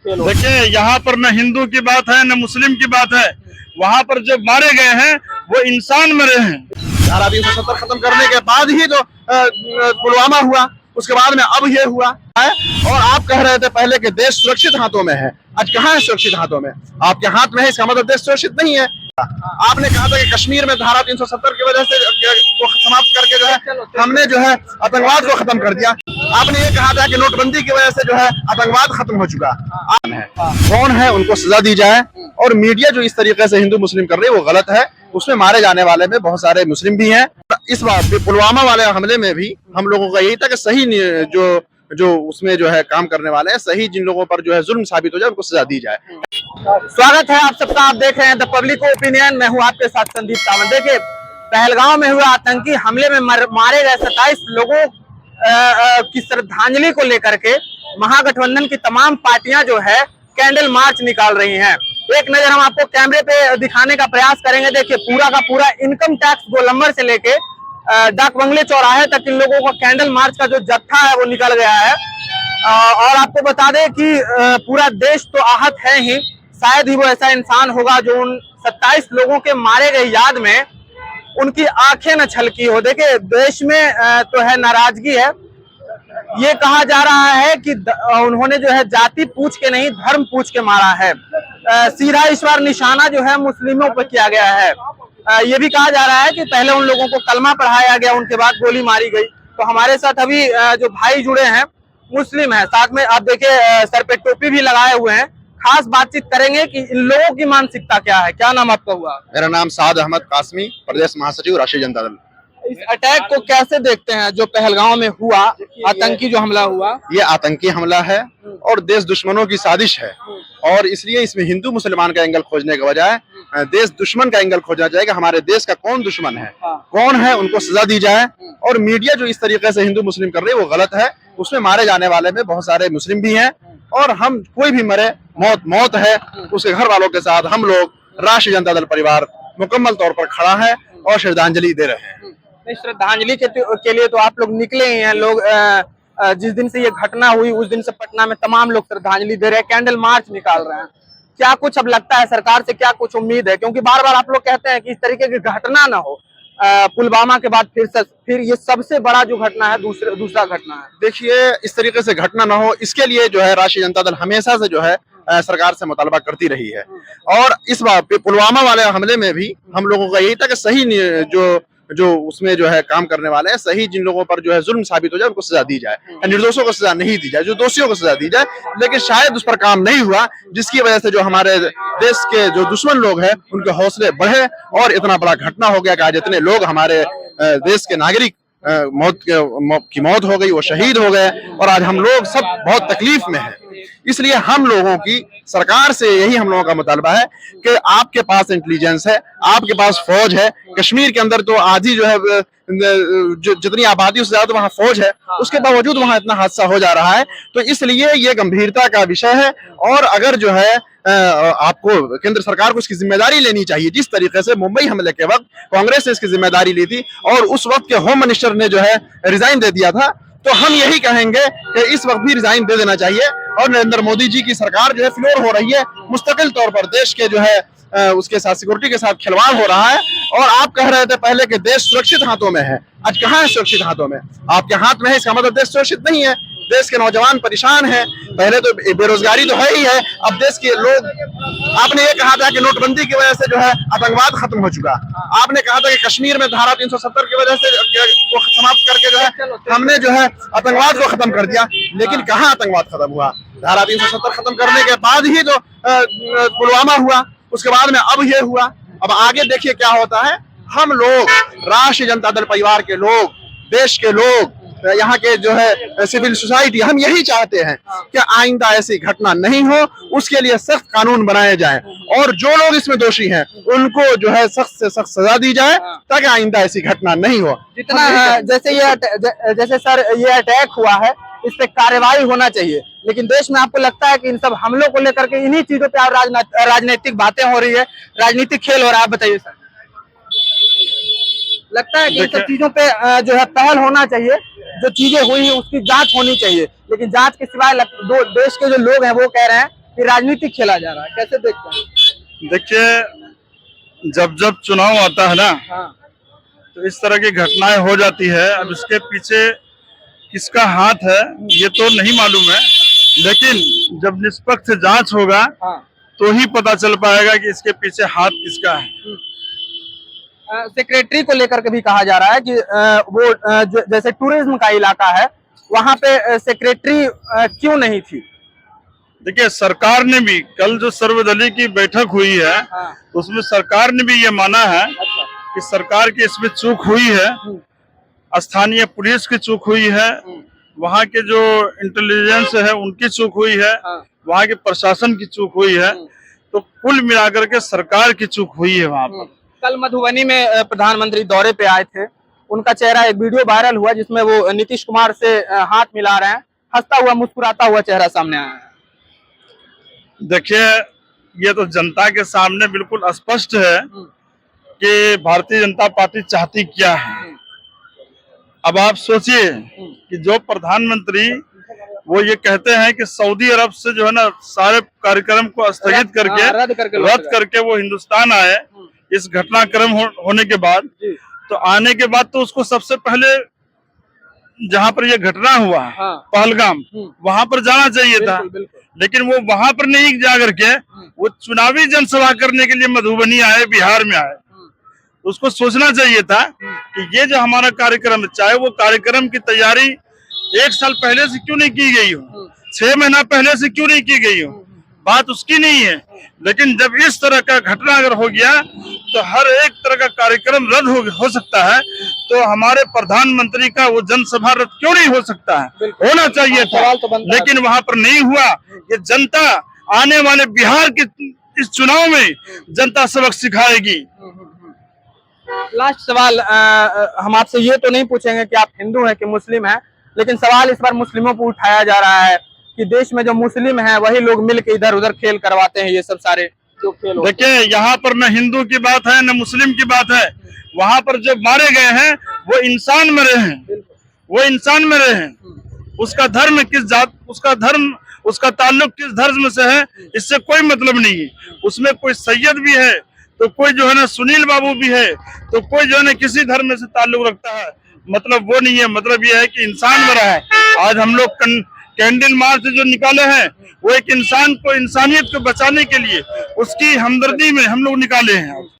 देखिए, यहाँ पर न हिंदू की बात है न मुस्लिम की बात है। वहाँ पर जो मारे गए हैं वो इंसान मरे हैं। धारा 370 खत्म करने के बाद ही जो पुलवामा हुआ, उसके बाद में अब ये हुआ है। और आप कह रहे थे पहले कि देश सुरक्षित हाथों में है, आज कहाँ है सुरक्षित हाथों में? आपके हाथ में है, इसका मतलब देश सुरक्षित नहीं है। आपने कहा था कि कश्मीर में धारा 370 की वजह से वो समाप्त करके जो है हमने जो है आतंकवाद को खत्म कर दिया। आपने ये कहा था कि नोटबंदी की वजह से जो है आतंकवाद खत्म हो चुका है। कौन है उनको सजा दी जाए, और मीडिया जो इस तरीके से हिंदू मुस्लिम कर रही है वो गलत है। उसमें मारे जाने वाले में बहुत सारे मुस्लिम भी हैं। इस बार पुलवामा वाले हमले में भी हम लोगों का यही था कि सही जो उसमें जो है काम करने वाले हैं, सही जिन लोगों पर जो है जुल्म साबित हो जाए उनको सजा दी जाए। स्वागत है आप सबका, आप देख रहे हैं द पब्लिक ओपिनियन। मैं हूं आपके साथ संदीप सावंत। देखिए, पहलगांव में हुए आतंकी हमले में मारे गए 27 लोगों की श्रद्धांजलि को लेकर के महागठबंधन की तमाम पार्टियां जो है कैंडल मार्च निकाल रही हैं। एक नजर हम आपको कैमरे पे दिखाने का प्रयास करेंगे। देखिए, पूरा का पूरा इनकम टैक्स गोलंबर से लेके डाक बंगले चौराहे तक इन लोगों का कैंडल मार्च का जो जत्था है वो निकल गया है। और आपको बता दें कि पूरा देश तो आहत है ही, शायद ही वो ऐसा इंसान होगा जो उन 27 लोगों के मारे गए याद में उनकी आंखें न छलकी हो। देखिए, देश में तो है नाराजगी है। ये कहा जा रहा है कि उन्होंने जो है जाति पूछ के नहीं, धर्म पूछ के मारा है। सीधा इस बार निशाना जो है मुस्लिमों पर किया गया है। ये भी कहा जा रहा है कि पहले उन लोगों को कलमा पढ़ाया गया, उनके बाद गोली मारी गई। तो हमारे साथ अभी जो भाई जुड़े हैं मुस्लिम है, साथ में आप देखिए सर पे टोपी भी लगाए हुए हैं। खास बातचीत करेंगे कि इन लोगों की मानसिकता क्या है। क्या नाम आपका हुआ? मेरा नाम साद अहमद कासमी, प्रदेश महासचिव राष्ट्रीय जनता दल। इस अटैक को कैसे देखते हैं जो पहलगांव में हुआ, आतंकी जो हमला हुआ? ये आतंकी हमला है और देश दुश्मनों की साजिश है, और इसलिए इसमें हिंदू मुसलमान का एंगल खोजने के बजाय देश दुश्मन का एंगल खोजना चाहिए कि हमारे देश का कौन दुश्मन है, कौन है, उनको सजा दी जाए। और मीडिया जो इस तरीके से हिंदू मुस्लिम कर रही है वो गलत है। उसमें मारे जाने वाले में बहुत सारे मुस्लिम भी हैं, और हम कोई भी मरे, मौत है, उसके घर वालों के साथ हम लोग राष्ट्रीय जनता दल परिवार मुकम्मल तौर पर खड़ा है और श्रद्धांजलि दे रहे हैं। श्रद्धांजलि के लिए तो आप लोग निकले ही हैं। लोग जिस दिन से ये घटना हुई उस दिन से पटना में तमाम लोग श्रद्धांजलि दे रहे हैं, कैंडल मार्च निकाल रहे हैं। क्या कुछ अब लगता है सरकार से, क्या कुछ उम्मीद है? क्योंकि बार बार आप लोग कहते हैं कि इस तरीके की घटना ना हो। पुलवामा के बाद फिर ये सबसे बड़ा जो घटना है दूसरा घटना है। देखिए, इस तरीके से घटना ना हो, इसके लिए जो है राष्ट्रीय जनता दल हमेशा से जो है सरकार से मुतालबा करती रही है। और इस बार पुलवामा वाले हमले में भी हम लोगों का यही था कि सही जो उसमें जो है काम करने वाले हैं, सही जिन लोगों पर जो है जुल्म साबित हो जाए उनको सजा दी जाए, निर्दोषों को सजा नहीं दी जाए, जो दोषियों को सजा दी जाए। लेकिन शायद उस पर काम नहीं हुआ, जिसकी वजह से जो हमारे देश के जो दुश्मन लोग हैं उनके हौसले बढ़े और इतना बड़ा घटना हो गया कि आज इतने लोग हमारे देश के नागरिक की मौत हो गई, वो शहीद हो गए, और आज हम लोग सब बहुत तकलीफ में हैं। इसलिए हम लोगों की सरकार से यही हम लोगों का मुतालबा है कि आपके पास इंटेलिजेंस है, आपके पास फौज है। कश्मीर के अंदर तो आधी जो है जितनी आबादी उससे ज्यादा वहाँ फौज है, उसके बावजूद वहाँ इतना हादसा हो जा रहा है। तो इसलिए ये गंभीरता का विषय है, और अगर जो है आपको केंद्र सरकार को इसकी जिम्मेदारी लेनी चाहिए। जिस तरीके से मुंबई हमले के वक्त कांग्रेस ने इसकी जिम्मेदारी ली थी और उस वक्त के होम मिनिस्टर ने जो है रिजाइन दे दिया था, तो हम यही कहेंगे कि इस वक्त भी रिजाइन दे देना चाहिए। और नरेंद्र मोदी जी की सरकार जो है फ्लोर हो रही है, मुस्तकिल तौर पर देश के जो है उसके साथ सिक्योरिटी के साथ खिलवाड़ हो रहा है। और आप कह रहे थे पहले कि देश सुरक्षित हाथों में है, आज कहाँ है सुरक्षित हाथों में? आपके हाथ में है, इसका मतलब देश सुरक्षित नहीं है। देश के नौजवान परेशान हैं, पहले तो बेरोजगारी तो है ही है, अब देश के लोग, आपने ये कहा था कि नोटबंदी की वजह से जो है आतंकवाद खत्म हो चुका। आपने कहा था कि कश्मीर में धारा 370 की वजह से वो समाप्त करके जो है हमने जो है आतंकवाद को खत्म कर दिया। लेकिन कहाँ आतंकवाद खत्म हुआ? धारा 370 खत्म करने के बाद ही जो पुलवामा हुआ, उसके बाद में अब ये हुआ। अब आगे देखिए क्या होता है। हम लोग राष्ट्रीय जनता दल परिवार के लोग, देश के लोग, यहाँ के जो है सिविल सोसाइटी, हम यही चाहते हैं कि आइंदा ऐसी घटना नहीं हो, उसके लिए सख्त कानून बनाए जाएं, और जो लोग इसमें दोषी हैं उनको जो है सख्त से सख्त सजा दी जाए, ताकि आइंदा ऐसी घटना नहीं हो। जितना जैसे सर ये अटैक हुआ है, इस पे कार्रवाई होना चाहिए, लेकिन देश में आपको लगता है कि इन सब हमलों को लेकर के इन्हीं चीजों पे राजनीतिक बातें हो रही है, राजनीतिक खेल हो रहा है? बताइए सर, लगता है कि इन सब चीजों पे जो है पहल होना चाहिए, जो चीजें हुई है उसकी जांच होनी चाहिए, लेकिन जांच के सिवाय देश के जो लोग हैं वो कह रहे हैं कि राजनीति खेला जा रहा है, कैसे देखते हैं? देखिए, जब जब चुनाव आता है ना, हाँ तो इस तरह की घटनाएं हो जाती है। अब इसके पीछे किसका हाथ है ये तो नहीं मालूम है, लेकिन जब निष्पक्ष जांच होगा हाँ। तो ही पता चल पाएगा कि इसके पीछे हाथ किसका है। सेक्रेटरी को लेकर के भी कहा जा रहा है कि जैसे टूरिज्म का इलाका है वहां पे सेक्रेटरी क्यों नहीं थी? देखिए, सरकार ने भी कल जो सर्वदलीय की बैठक हुई है, हाँ। उसमें सरकार ने भी ये माना है अच्छा। कि सरकार की इसमें चूक हुई है, स्थानीय पुलिस की चूक हुई है, वहाँ के जो इंटेलिजेंस है उनकी चूक हुई है, वहाँ के प्रशासन की चूक हुई है, तो कुल मिलाकर के सरकार की चूक हुई है वहाँ पर। कल मधुबनी में प्रधानमंत्री दौरे पे आए थे, उनका चेहरा एक वीडियो वायरल हुआ जिसमें वो नीतीश कुमार से हाथ मिला रहे हैं, हंसता हुआ मुस्कुराता हुआ चेहरा सामने आया है। देखिए, ये तो जनता के सामने बिल्कुल स्पष्ट है कि भारतीय जनता पार्टी चाहती क्या है। अब आप सोचिए कि जो प्रधानमंत्री वो ये कहते हैं कि सऊदी अरब से जो है ना सारे कार्यक्रम को स्थगित करके रद्द करके वो हिंदुस्तान आए इस घटनाक्रम होने के बाद, तो आने के बाद तो उसको सबसे पहले जहाँ पर ये घटना हुआ पहलगाम, वहां पर जाना चाहिए था, लेकिन वो वहां पर नहीं जा करके वो चुनावी जनसभा करने के लिए मधुबनी आए, बिहार में आए। उसको सोचना चाहिए था कि ये जो हमारा कार्यक्रम है, चाहे वो कार्यक्रम की तैयारी 1 साल पहले से क्यों नहीं की गई हो, 6 महीना पहले से क्यों नहीं की गई हो, बात उसकी नहीं है। लेकिन जब इस तरह का घटना अगर हो गया तो हर एक तरह का कार्यक्रम रद्द हो सकता है, तो हमारे प्रधानमंत्री का वो जनसभा रद्द क्यों नहीं हो सकता है? होना चाहिए था, लेकिन वहां पर नहीं हुआ। ये जनता आने वाले बिहार के इस चुनाव में जनता सबक सिखाएगी। लास्ट सवाल, हम आपसे ये तो नहीं पूछेंगे कि आप हिंदू हैं कि मुस्लिम हैं, लेकिन सवाल इस बार मुस्लिमों पर उठाया जा रहा है कि देश में जो मुस्लिम हैं वही लोग मिलकर इधर उधर खेल करवाते हैं, ये सब सारे जो खेल। देखिए, यहाँ पर न हिंदू की बात है न मुस्लिम की बात है, वहाँ पर जो मारे गए हैं वो इंसान मरे हैं, वो इंसान मरे हैं। उसका धर्म किस जात, उसका धर्म, उसका ताल्लुक किस धर्म से है, इससे कोई मतलब नहीं है। उसमें कोई सैयद भी है तो कोई जो है ना सुनील बाबू भी है, तो कोई जो है ना किसी धर्म से ताल्लुक रखता है, मतलब वो नहीं है। मतलब ये है कि इंसान मरा है। आज हम लोग कैंडल मार्च जो निकाले हैं वो एक इंसान को, इंसानियत को बचाने के लिए, उसकी हमदर्दी में हम लोग निकाले हैं।